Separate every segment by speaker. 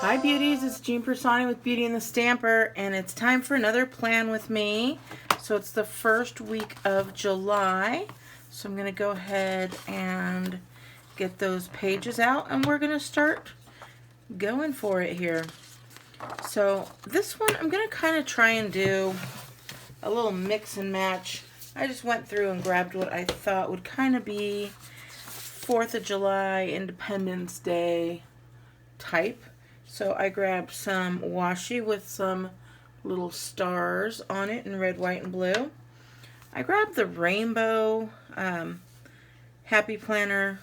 Speaker 1: Hi beauties, it's Jean Piersanti with Beauty and the Stamper, and it's time for another plan with me. So it's the first week of July, so I'm going to go ahead and get those pages out, and we're going to start going for it here. So this one, I'm going to kind of try and do a little mix and match. I just went through and grabbed what I thought would kind of be 4th of July, Independence Day type. So I grabbed some washi with some little stars on it in red, white, and blue. I grabbed the rainbow Happy Planner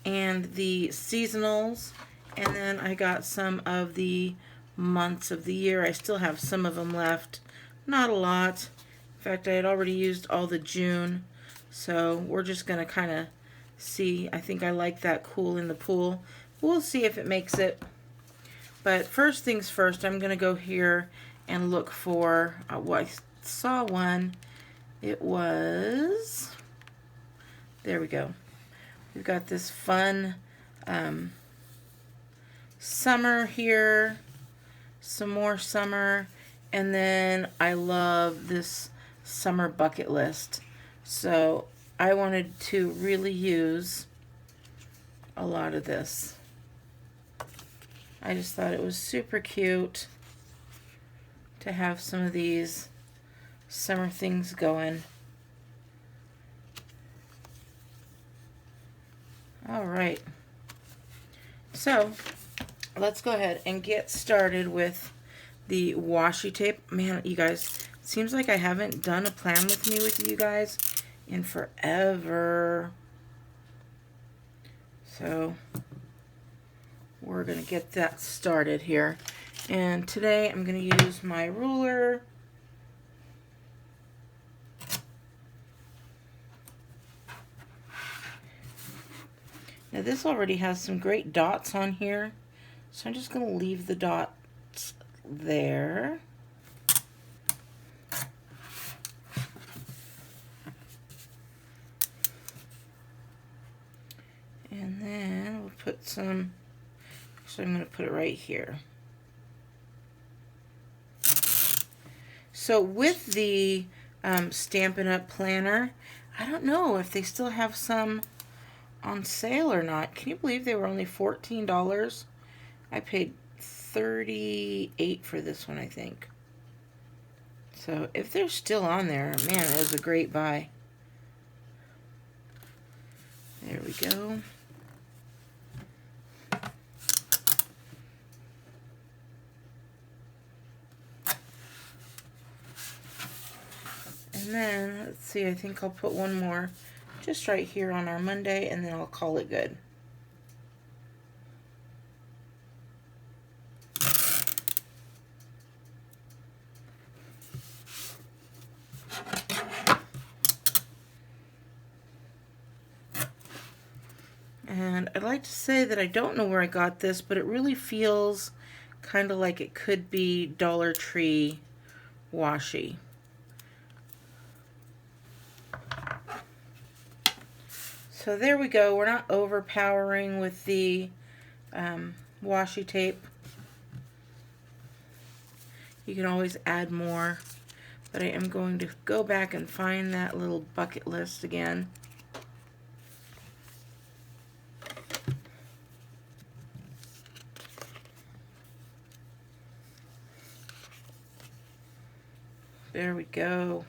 Speaker 1: and the seasonals, and then I got some of the months of the year. I still have some of them left, not a lot. In fact, I had already used all the June, so we're just going to kind of see. I think I like that cool in the pool. We'll see if it makes it. But first things first, I'm going to go here and look for, I saw one. It was, there we go. We've got this fun summer here, some more summer, and then I love this summer bucket list. So I wanted to really use a lot of this. I just thought it was super cute to have some of these summer things going. All right. So let's go ahead and get started with the washi tape. Man, you guys, it seems like I haven't done a plan with me with you guys in forever. So we're going to get that started here. And today I'm going to use my ruler. Now this already has some great dots on here, so I'm just going to leave the dots there. And then we'll put some, so I'm going to put it right here. So with the Stampin' Up! Planner, I don't know if they still have some on sale or not. Can you believe they were only $14? I paid $38 for this one, I think. So if they're still on there, man, it was a great buy. There we go. And then, let's see, I think I'll put one more just right here on our Monday, and then I'll call it good. And I'd like to say that I don't know where I got this, but it really feels kind of like it could be Dollar Tree washi. So there we go. We're not overpowering with the washi tape. You can always add more, but I am going to go back and find that little bucket list again. There we go.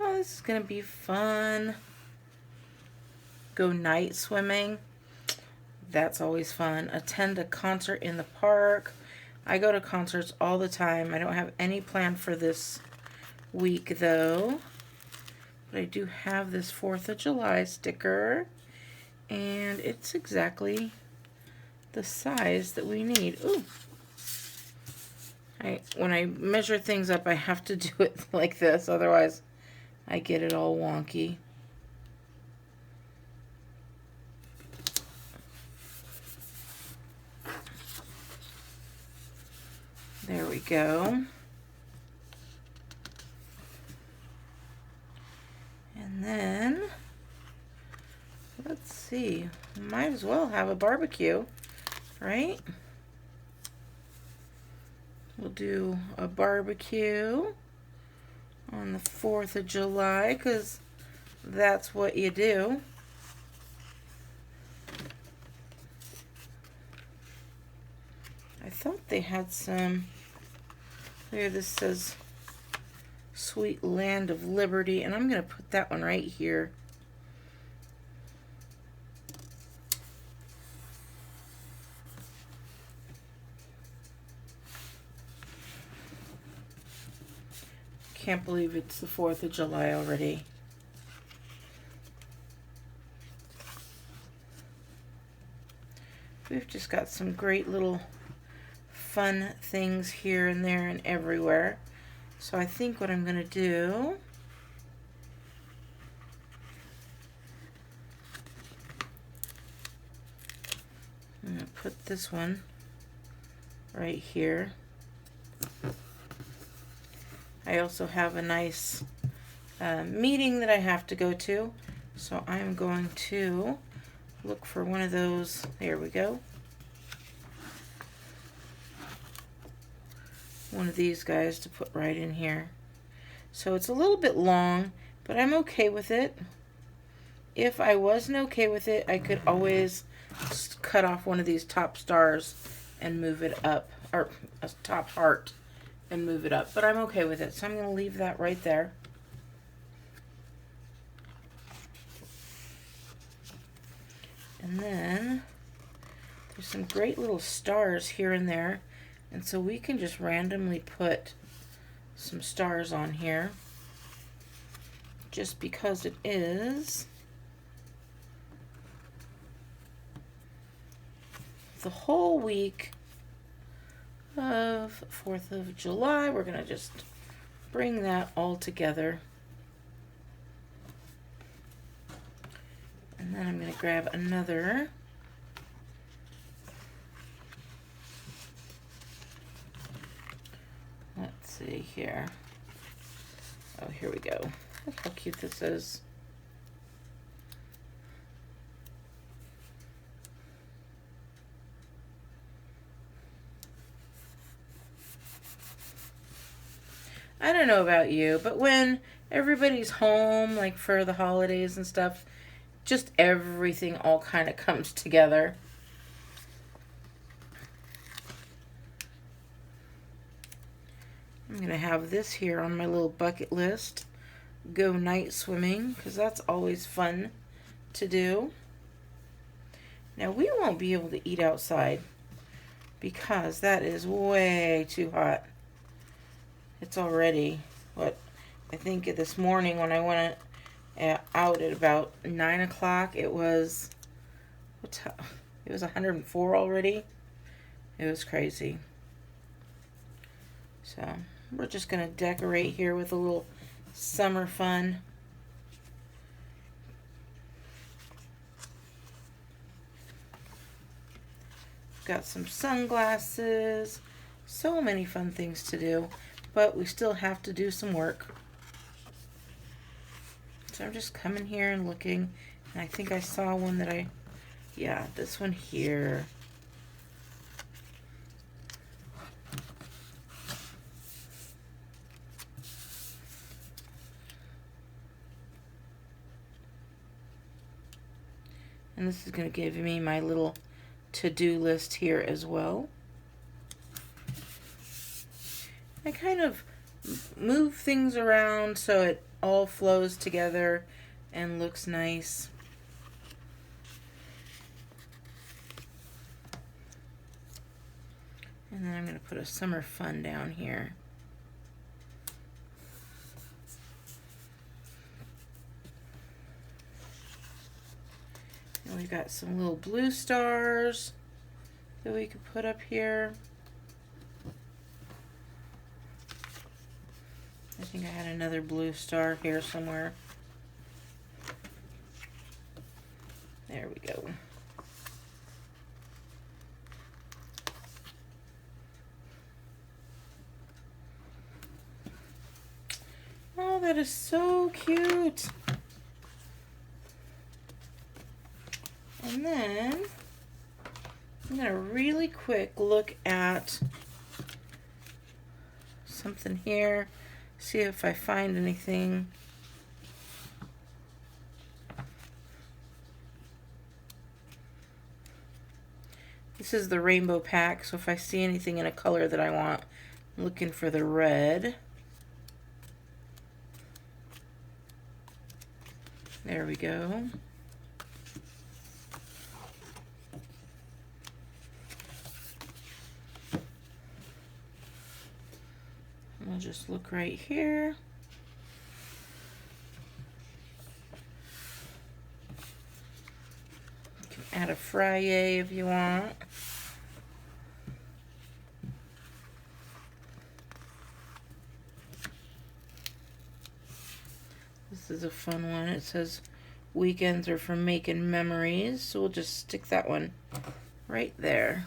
Speaker 1: Oh, this is going to be fun. Go night swimming. That's always fun. Attend a concert in the park. I go to concerts all the time. I don't have any plan for this week though. But I do have this 4th of July sticker. And it's exactly the size that we need. Ooh. When I measure things up, I have to do it like this. Otherwise, I get it all wonky. There we go. And then, let's see, might as well have a barbecue, right? We'll do a barbecue on the 4th of July because that's what you do. I thought they had some, here this says Sweet Land of Liberty, and I'm going to put that one right here. Can't believe it's the 4th of July already. We've just got some great little fun things here and there and everywhere. So I think what I'm going to do, I'm going to put this one right here. I also have a nice meeting that I have to go to, so I'm going to look for one of those. There we go. One of these guys to put right in here. So it's a little bit long, but I'm okay with it. If I wasn't okay with it, I could always cut off one of these top stars and move it up, or a top heart and move it up, but I'm okay with it, so I'm going to leave that right there. And then there's some great little stars here and there, and so we can just randomly put some stars on here just because it is the whole week of 4th of July. We're going to just bring that all together. And then I'm going to grab another. Let's see here. Oh, here we go. Look how cute this is. I don't know about you, but when everybody's home, like for the holidays and stuff, just everything all kind of comes together. I'm going to have this here on my little bucket list. Go night swimming, because that's always fun to do. Now, we won't be able to eat outside because that is way too hot. It's already, what, I think this morning when I went out at about 9 o'clock, it was, it was 104 already. It was crazy. So, we're just going to decorate here with a little summer fun. Got some sunglasses. So many fun things to do. But we still have to do some work. So I'm just coming here and looking. And I think I saw one that yeah, this one here. And this is going to give me my little to-do list here as well. I kind of move things around so it all flows together and looks nice. And then I'm going to put a summer fun down here. And we've got some little blue stars that we could put up here. I think I had another blue star here somewhere. There we go. Oh, that is so cute. And then I'm going to really quick look at something here. See if I find anything. This is the rainbow pack, so if I see anything in a color that I want, I'm looking for the red. There we go. We'll just look right here. You can add a Friday if you want. This is a fun one. It says weekends are for making memories, so we'll just stick that one right there.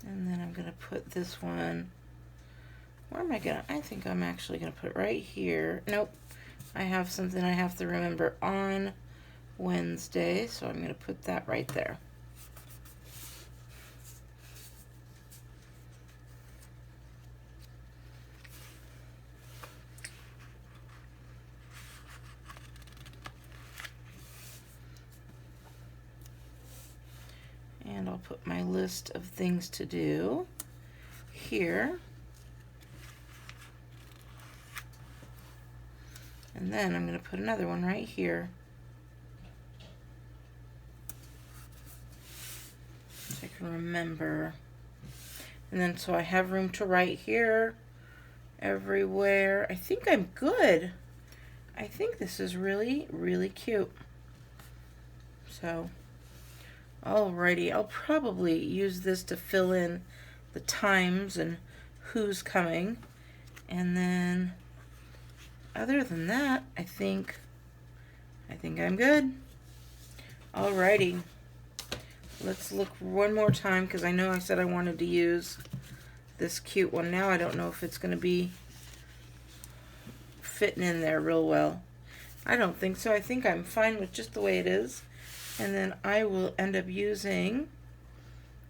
Speaker 1: And then I'm going to put this one, where am I going to, I think I'm actually going to put it right here. Nope, I have something I have to remember on Wednesday, so I'm going to put that right there. And I'll put my list of things to do here. And then I'm going to put another one right here. So I can remember. And then so I have room to write here, everywhere. I think I'm good. I think this is really, really cute. So, alrighty, I'll probably use this to fill in the times and who's coming. And then, other than that, I think I'm good. Alrighty, let's look one more time because I know I said I wanted to use this cute one. Now I don't know if it's going to be fitting in there real well. I don't think so. I think I'm fine with just the way it is. And then I will end up using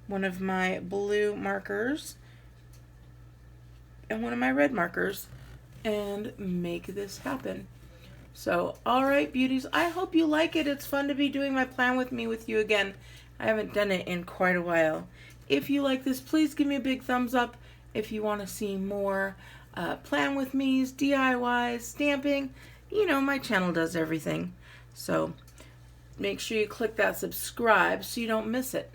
Speaker 1: one of my blue markers and one of my red markers and make this happen. So, alright beauties, I hope you like it. It's fun to be doing my plan with me with you again. I haven't done it in quite a while. If you like this, please give me a big thumbs up. If you want to see more plan with me's, DIYs, stamping, you know, my channel does everything. So, make sure you click that subscribe so you don't miss it.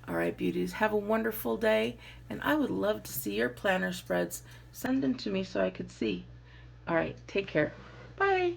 Speaker 1: Alright beauties, have a wonderful day, and I would love to see your planner spreads. Send them to me so I could see. Alright, take care. Bye.